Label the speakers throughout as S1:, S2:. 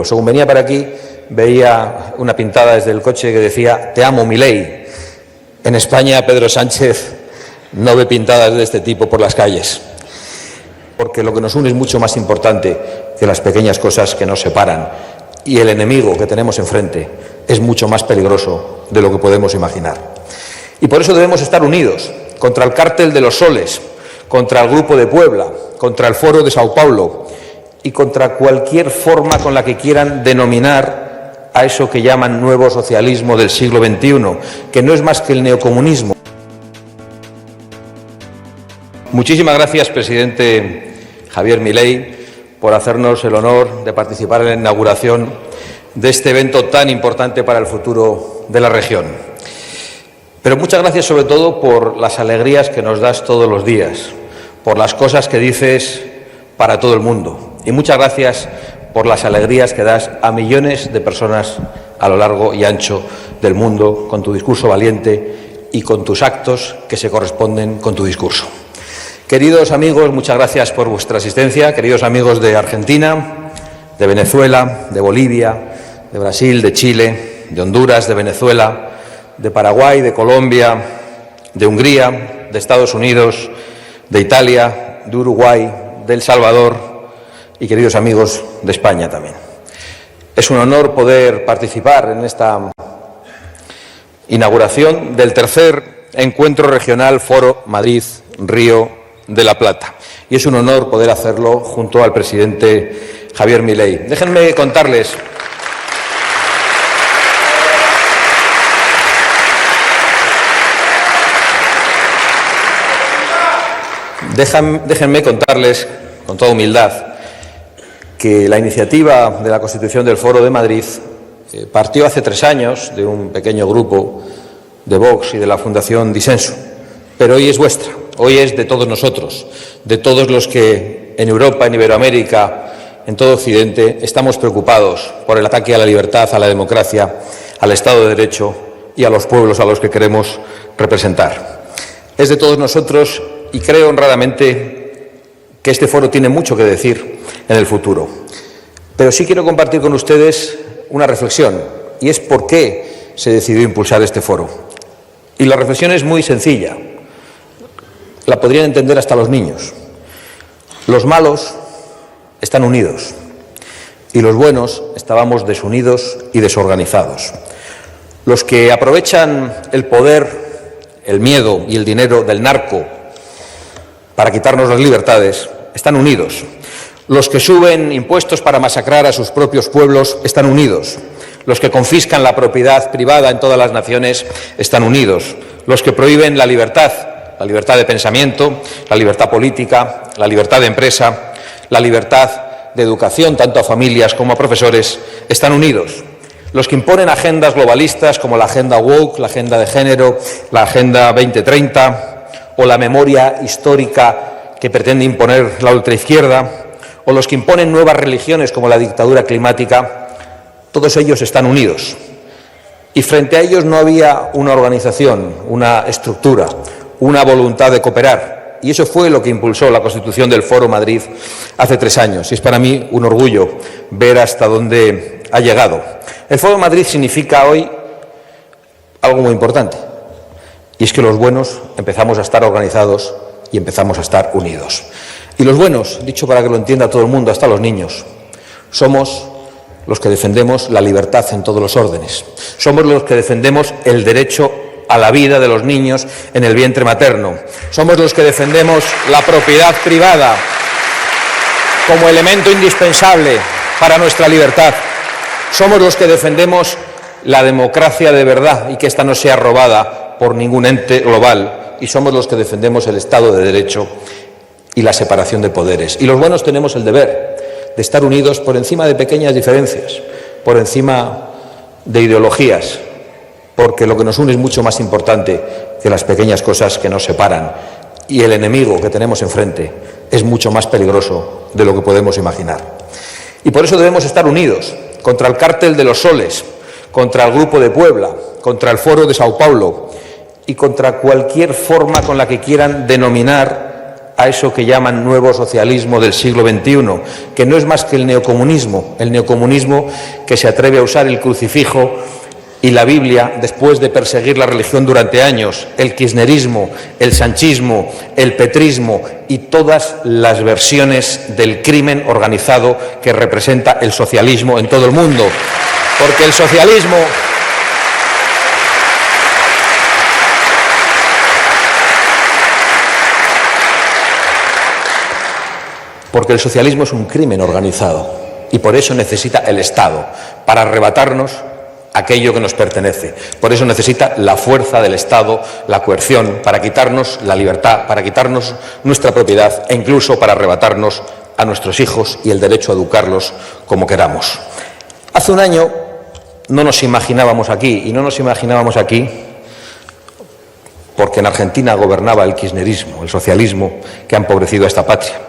S1: Según venía para aquí, veía una pintada desde el coche que decía «Te amo, Milei». En España, Pedro Sánchez no ve pintadas de este tipo por las calles, porque lo que nos une es mucho más importante que las pequeñas cosas que nos separan, y el enemigo que tenemos enfrente es mucho más peligroso de lo que podemos imaginar. Y por eso debemos estar unidos contra el cártel de los soles, contra el Grupo de Puebla, contra el Foro de Sao Paulo y contra cualquier forma con la que quieran denominar a eso que llaman nuevo socialismo del siglo XXI, que no es más que el neocomunismo. Muchísimas gracias, presidente Javier Milei, por hacernos el honor de participar en la inauguración de este evento tan importante para el futuro de la región. Pero muchas gracias sobre todo por las alegrías que nos das todos los días, por las cosas que dices para todo el mundo. Y muchas gracias por las alegrías que das a millones de personas a lo largo y ancho del mundo con tu discurso valiente y con tus actos que se corresponden con tu discurso. Queridos amigos, muchas gracias por vuestra asistencia. Queridos amigos de Argentina, de Venezuela, de Bolivia, de Brasil, de Chile, de Honduras, de Venezuela, de Paraguay, de Colombia, de Hungría, de Estados Unidos, de Italia, de Uruguay, de El Salvador y queridos amigos de España también. Es un honor poder participar en esta inauguración del tercer encuentro regional Foro Madrid-Río de la Plata. Y es un honor poder hacerlo junto al presidente Javier Milei. Déjenme contarles Déjenme contarles, con toda humildad, que la iniciativa de la constitución del Foro de Madrid partió hace 3 años de un pequeño grupo de Vox y de la Fundación Disenso, pero hoy es vuestra, hoy es de todos nosotros, de todos los que en Europa, en Iberoamérica, en todo Occidente, estamos preocupados por el ataque a la libertad, a la democracia, al Estado de Derecho y a los pueblos a los que queremos representar. Es de todos nosotros. Y creo honradamente que este foro tiene mucho que decir en el futuro. Pero sí quiero compartir con ustedes una reflexión, y es por qué se decidió impulsar este foro. Y la reflexión es muy sencilla. La podrían entender hasta los niños. Los malos están unidos y los buenos estábamos desunidos y desorganizados. Los que aprovechan el poder, el miedo y el dinero del narco para quitarnos las libertades, están unidos. Los que suben impuestos para masacrar a sus propios pueblos están unidos. Los que confiscan la propiedad privada en todas las naciones están unidos. Los que prohíben la libertad de pensamiento, la libertad política, la libertad de empresa, la libertad de educación, tanto a familias como a profesores, están unidos. Los que imponen agendas globalistas como la agenda woke, la agenda de género, la agenda 2030, o la memoria histórica que pretende imponer la ultraizquierda, o los que imponen nuevas religiones como la dictadura climática, todos ellos están unidos. Y frente a ellos no había una organización, una estructura, una voluntad de cooperar. Y eso fue lo que impulsó la constitución del Foro Madrid hace 3 años. Y es para mí un orgullo ver hasta dónde ha llegado. El Foro Madrid significa hoy algo muy importante. Y es que los buenos empezamos a estar organizados y empezamos a estar unidos. Y los buenos, dicho para que lo entienda todo el mundo, hasta los niños, somos los que defendemos la libertad en todos los órdenes. Somos los que defendemos el derecho a la vida de los niños en el vientre materno. Somos los que defendemos la propiedad privada como elemento indispensable para nuestra libertad. Somos los que defendemos la democracia de verdad y que ésta no sea robada por ningún ente global, y somos los que defendemos el Estado de Derecho y la separación de poderes. Y los buenos tenemos el deber de estar unidos por encima de pequeñas diferencias, por encima de ideologías, porque lo que nos une es mucho más importante que las pequeñas cosas que nos separan, y el enemigo que tenemos enfrente es mucho más peligroso de lo que podemos imaginar. Y por eso debemos estar unidos contra el cártel de los soles, contra el Grupo de Puebla, contra el Foro de Sao Paulo y contra cualquier forma con la que quieran denominar a eso que llaman nuevo socialismo del siglo XXI, que no es más que el neocomunismo que se atreve a usar el crucifijo y la Biblia después de perseguir la religión durante años, el kirchnerismo, el sanchismo, el petrismo y todas las versiones del crimen organizado que representa el socialismo en todo el mundo. Porque el socialismo es un crimen organizado y por eso necesita el Estado, para arrebatarnos aquello que nos pertenece. Por eso necesita la fuerza del Estado, la coerción, para quitarnos la libertad, para quitarnos nuestra propiedad e incluso para arrebatarnos a nuestros hijos y el derecho a educarlos como queramos. Hace un año no nos imaginábamos aquí, y no nos imaginábamos aquí porque en Argentina gobernaba el kirchnerismo, el socialismo que ha empobrecido a esta patria.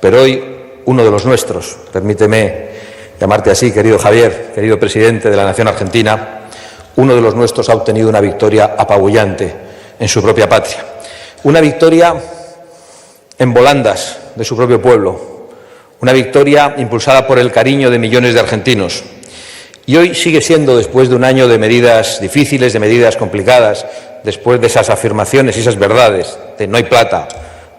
S1: Pero hoy uno de los nuestros, permíteme llamarte así, querido Javier, querido presidente de la Nación Argentina, uno de los nuestros ha obtenido una victoria apabullante en su propia patria. Una victoria en volandas de su propio pueblo, una victoria impulsada por el cariño de millones de argentinos. Y hoy sigue siendo, después de un año de medidas difíciles, de medidas complicadas, después de esas afirmaciones y esas verdades de no hay plata,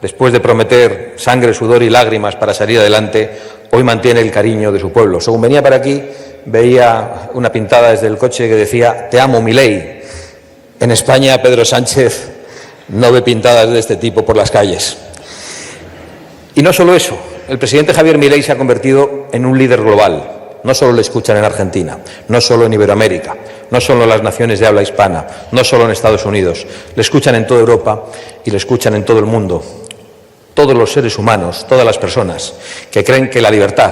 S1: después de prometer sangre, sudor y lágrimas para salir adelante, hoy mantiene el cariño de su pueblo. Según venía para aquí, veía una pintada desde el coche que decía «Te amo, Milei». En España, Pedro Sánchez no ve pintadas de este tipo por las calles. Y no solo eso, el presidente Javier Milei se ha convertido en un líder global. No solo le escuchan en Argentina, no solo en Iberoamérica, no solo en las naciones de habla hispana, no solo en Estados Unidos. Le escuchan en toda Europa y le escuchan en todo el mundo. Todos los seres humanos, todas las personas que creen que la libertad,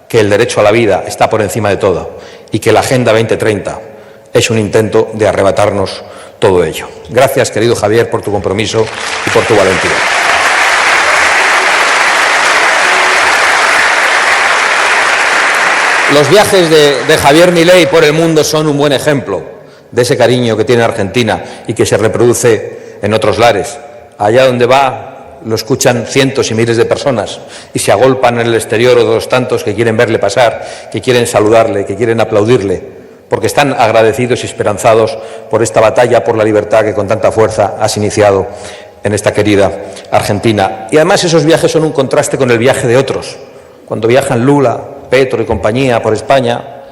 S1: que el derecho a la vida está por encima de todo y que la Agenda 2030 es un intento de arrebatarnos todo ello. Gracias, querido Javier, por tu compromiso y por tu valentía. Los viajes de Javier Milei por el mundo son un buen ejemplo de ese cariño que tiene Argentina y que se reproduce en otros lares. Allá donde va lo escuchan cientos y miles de personas y se agolpan en el exterior otros tantos que quieren verle pasar, que quieren saludarle, que quieren aplaudirle, porque están agradecidos y esperanzados por esta batalla por la libertad que con tanta fuerza has iniciado en esta querida Argentina. Y además esos viajes son un contraste con el viaje de otros. Cuando viajan Lula, Petro y compañía por España,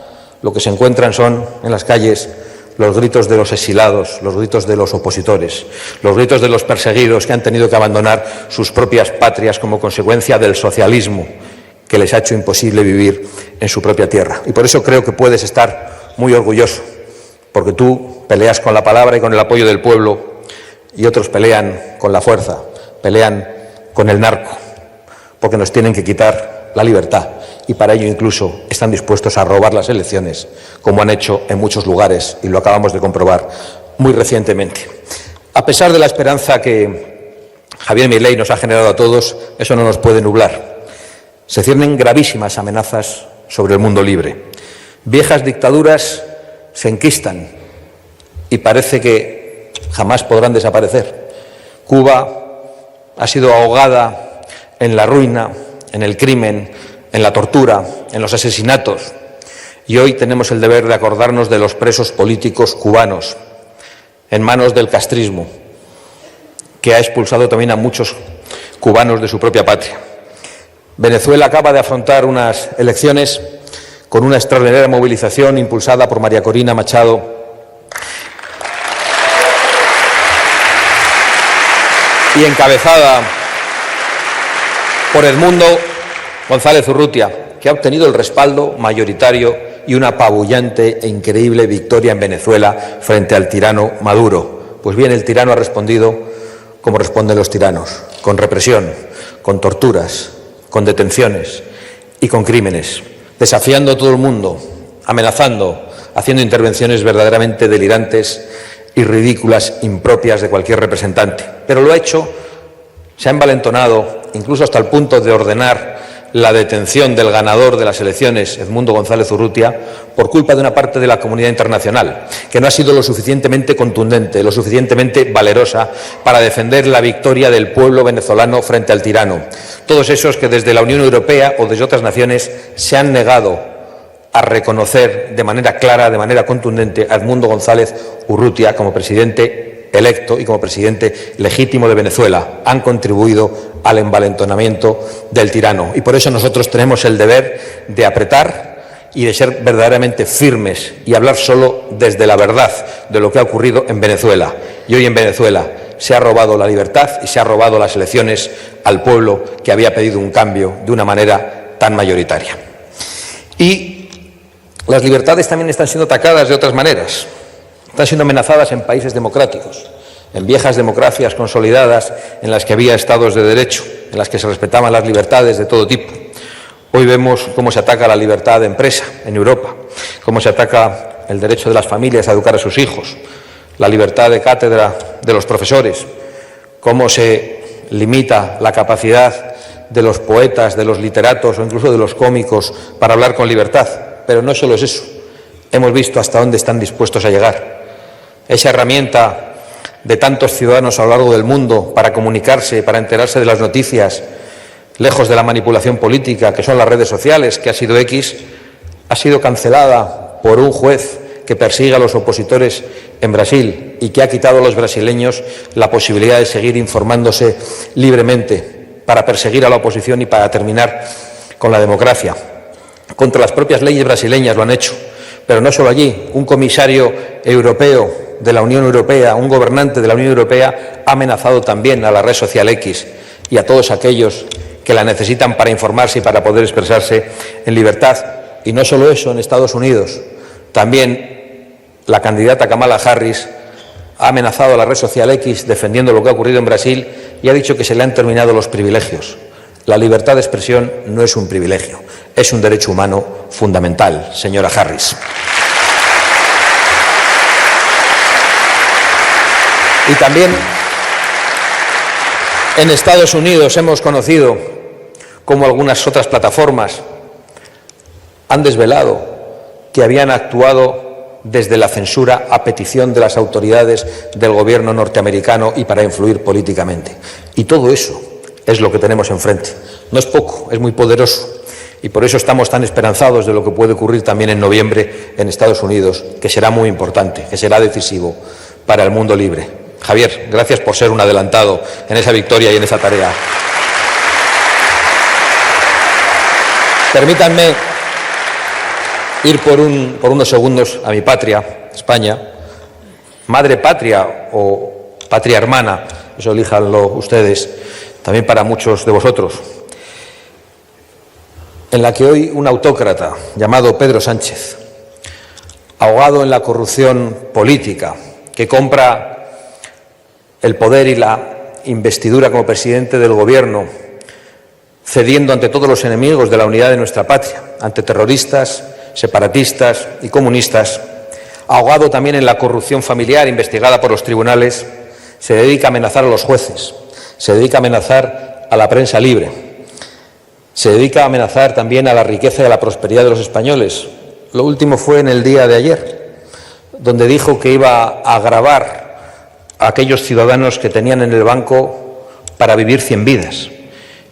S1: lo que se encuentran son en las calles los gritos de los exilados, los gritos de los opositores, los gritos de los perseguidos que han tenido que abandonar sus propias patrias como consecuencia del socialismo que les ha hecho imposible vivir en su propia tierra. Y por eso creo que puedes estar muy orgulloso, porque tú peleas con la palabra y con el apoyo del pueblo y otros pelean con la fuerza, pelean con el narco, porque nos tienen que quitar la libertad. Y para ello incluso están dispuestos a robar las elecciones, como han hecho en muchos lugares, y lo acabamos de comprobar muy recientemente. A pesar de la esperanza que Javier Milei nos ha generado a todos, eso no nos puede nublar. Se ciernen gravísimas amenazas sobre el mundo libre. Viejas dictaduras se enquistan y parece que jamás podrán desaparecer. Cuba ha sido ahogada en la ruina, en el crimen, en la tortura, en los asesinatos. Y hoy tenemos el deber de acordarnos de los presos políticos cubanos en manos del castrismo, que ha expulsado también a muchos cubanos de su propia patria. Venezuela acaba de afrontar unas elecciones con una extraordinaria movilización impulsada por María Corina Machado y encabezada por Edmundo González Urrutia, que ha obtenido el respaldo mayoritario y una apabullante e increíble victoria en Venezuela frente al tirano Maduro. Pues bien, el tirano ha respondido como responden los tiranos, con represión, con torturas, con detenciones y con crímenes, desafiando a todo el mundo, amenazando, haciendo intervenciones verdaderamente delirantes y ridículas, impropias de cualquier representante. Pero lo ha hecho, se ha envalentonado, incluso hasta el punto de ordenar la detención del ganador de las elecciones, Edmundo González Urrutia, por culpa de una parte de la comunidad internacional, que no ha sido lo suficientemente contundente, lo suficientemente valerosa para defender la victoria del pueblo venezolano frente al tirano. Todos esos que desde la Unión Europea o desde otras naciones se han negado a reconocer de manera clara, de manera contundente, a Edmundo González Urrutia como presidente electo y como presidente legítimo de Venezuela, han contribuido al envalentonamiento del tirano. Y por eso nosotros tenemos el deber de apretar y de ser verdaderamente firmes y hablar solo desde la verdad de lo que ha ocurrido en Venezuela. Y hoy en Venezuela se ha robado la libertad y se ha robado las elecciones al pueblo que había pedido un cambio de una manera tan mayoritaria. Y las libertades también están siendo atacadas de otras maneras. Están siendo amenazadas en países democráticos, en viejas democracias consolidadas en las que había estados de derecho, en las que se respetaban las libertades de todo tipo. Hoy vemos cómo se ataca la libertad de empresa en Europa, cómo se ataca el derecho de las familias a educar a sus hijos, la libertad de cátedra de los profesores, cómo se limita la capacidad de los poetas, de los literatos o incluso de los cómicos para hablar con libertad. Pero no solo es eso, hemos visto hasta dónde están dispuestos a llegar. Esa herramienta de tantos ciudadanos a lo largo del mundo para comunicarse, para enterarse de las noticias, lejos de la manipulación política, que son las redes sociales, que ha sido X, ha sido cancelada por un juez que persigue a los opositores en Brasil y que ha quitado a los brasileños la posibilidad de seguir informándose libremente para perseguir a la oposición y para terminar con la democracia. Contra las propias leyes brasileñas lo han hecho, pero no solo allí. Un comisario europeo de la Unión Europea, un gobernante de la Unión Europea, ha amenazado también a la red social X y a todos aquellos que la necesitan para informarse y para poder expresarse en libertad. Y no solo eso, en Estados Unidos también la candidata Kamala Harris ha amenazado a la red social X defendiendo lo que ha ocurrido en Brasil y ha dicho que se le han terminado los privilegios. La libertad de expresión no es un privilegio, es un derecho humano fundamental, señora Harris. Y también en Estados Unidos hemos conocido cómo algunas otras plataformas han desvelado que habían actuado desde la censura a petición de las autoridades del gobierno norteamericano y para influir políticamente. Y todo eso es lo que tenemos enfrente. No es poco, es muy poderoso. Y por eso estamos tan esperanzados de lo que puede ocurrir también en noviembre en Estados Unidos, que será muy importante, que será decisivo para el mundo libre. Javier, gracias por ser un adelantado en esa victoria y en esa tarea. Permítanme ir por unos segundos a mi patria, España, madre patria o patria hermana, eso elíjanlo ustedes, también para muchos de vosotros, en la que hoy un autócrata llamado Pedro Sánchez, ahogado en la corrupción política, que compra el poder y la investidura como presidente del Gobierno, cediendo ante todos los enemigos de la unidad de nuestra patria, ante terroristas, separatistas y comunistas, ahogado también en la corrupción familiar investigada por los tribunales, se dedica a amenazar a los jueces, se dedica a amenazar a la prensa libre, se dedica a amenazar también a la riqueza y a la prosperidad de los españoles. Lo último fue en el día de ayer, donde dijo que iba a gravar a aquellos ciudadanos que tenían en el banco para vivir 100 vidas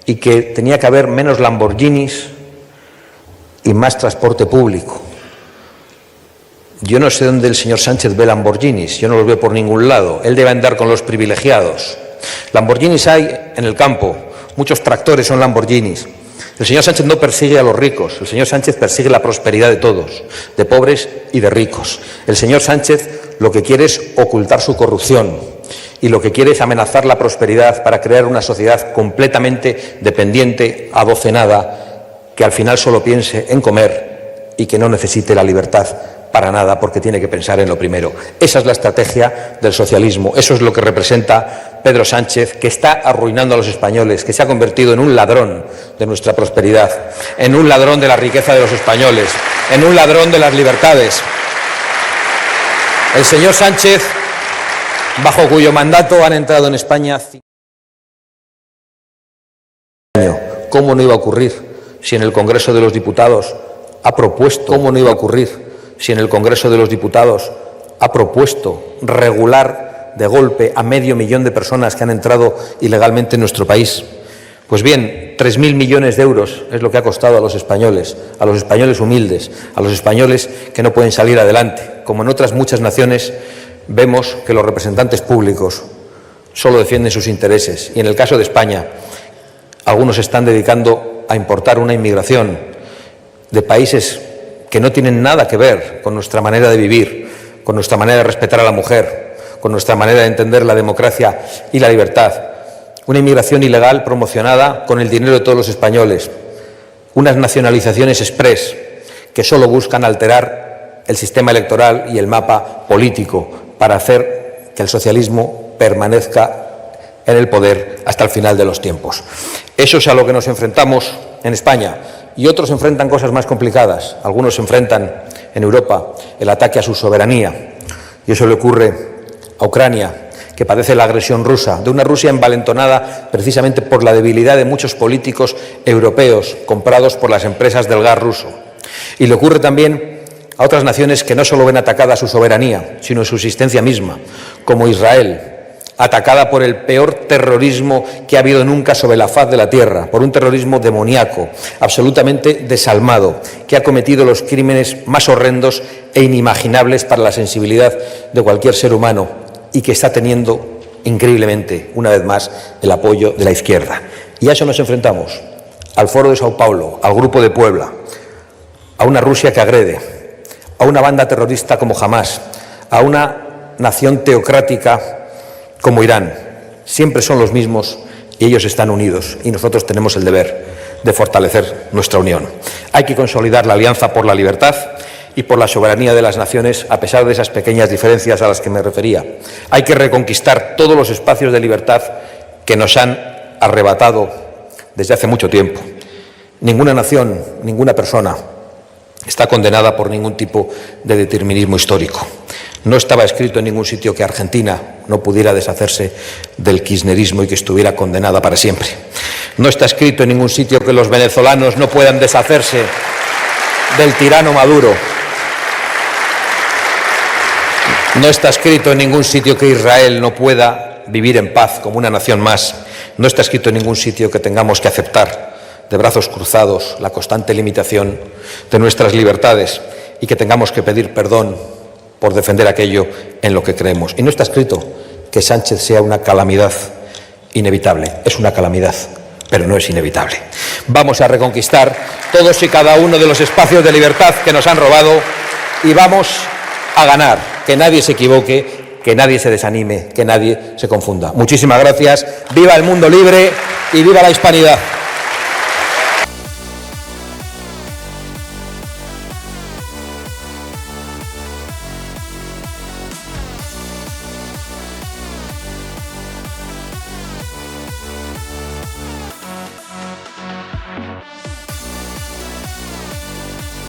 S1: y que tenía que haber menos Lamborghinis y más transporte público. Yo no sé dónde el señor Sánchez ve Lamborghinis, yo no los veo por ningún lado. Él debe andar con los privilegiados. Lamborghinis hay en el campo, muchos tractores son Lamborghinis. El señor Sánchez no persigue a los ricos, el señor Sánchez persigue la prosperidad de todos, de pobres y de ricos. El señor Sánchez lo que quiere es ocultar su corrupción y lo que quiere es amenazar la prosperidad para crear una sociedad completamente dependiente, adocenada, que al final solo piense en comer y que no necesite la libertad para nada porque tiene que pensar en lo primero. Esa es la estrategia del socialismo, eso es lo que representa Pedro Sánchez, que está arruinando a los españoles, que se ha convertido en un ladrón de nuestra prosperidad, en un ladrón de la riqueza de los españoles, en un ladrón de las libertades. El señor Sánchez, bajo cuyo mandato han entrado en España 5 años. ¿Cómo no iba a ocurrir si en el Congreso de los Diputados ha propuesto, ¿cómo no iba a ocurrir si en el Congreso de los Diputados ha propuesto regular de golpe a 500.000 de personas que han entrado ilegalmente en nuestro país? Pues bien, 3.000 millones de euros es lo que ha costado a los españoles humildes, a los españoles que no pueden salir adelante. Como en otras muchas naciones, vemos que los representantes públicos solo defienden sus intereses y en el caso de España, algunos se están dedicando a importar una inmigración de países que no tienen nada que ver con nuestra manera de vivir, con nuestra manera de respetar a la mujer, con nuestra manera de entender la democracia y la libertad. Una inmigración ilegal promocionada con el dinero de todos los españoles. Unas nacionalizaciones exprés que solo buscan alterar el sistema electoral y el mapa político para hacer que el socialismo permanezca en el poder hasta el final de los tiempos. Eso es a lo que nos enfrentamos en España. Y otros enfrentan cosas más complicadas. Algunos enfrentan en Europa el ataque a su soberanía. Y eso le ocurre a Ucrania, que padece la agresión rusa, de una Rusia envalentonada precisamente por la debilidad de muchos políticos europeos comprados por las empresas del gas ruso. Y le ocurre también a otras naciones que no solo ven atacada su soberanía, sino su existencia misma, como Israel, atacada por el peor terrorismo que ha habido nunca sobre la faz de la tierra, por un terrorismo demoníaco, absolutamente desalmado, que ha cometido los crímenes más horrendos e inimaginables para la sensibilidad de cualquier ser humano y que está teniendo, increíblemente, una vez más, el apoyo de la izquierda. Y a eso nos enfrentamos, al Foro de Sao Paulo, al Grupo de Puebla, a una Rusia que agrede, a una banda terrorista como Hamás, a una nación teocrática como Irán. Siempre son los mismos y ellos están unidos y nosotros tenemos el deber de fortalecer nuestra unión. Hay que consolidar la alianza por la libertad y por la soberanía de las naciones a pesar de esas pequeñas diferencias a las que me refería. Hay que reconquistar todos los espacios de libertad que nos han arrebatado desde hace mucho tiempo. Ninguna nación, ninguna persona está condenada por ningún tipo de determinismo histórico. No estaba escrito en ningún sitio que Argentina no pudiera deshacerse del kirchnerismo y que estuviera condenada para siempre. No está escrito en ningún sitio que los venezolanos no puedan deshacerse del tirano Maduro. No está escrito en ningún sitio que Israel no pueda vivir en paz como una nación más. No está escrito en ningún sitio que tengamos que aceptar de brazos cruzados la constante limitación de nuestras libertades y que tengamos que pedir perdón por defender aquello en lo que creemos. Y no está escrito que Sánchez sea una calamidad inevitable. Es una calamidad, pero no es inevitable. Vamos a reconquistar todos y cada uno de los espacios de libertad que nos han robado y vamos a ganar. Que nadie se equivoque, que nadie se desanime, que nadie se confunda. Muchísimas gracias. ¡Viva el mundo libre y viva la hispanidad!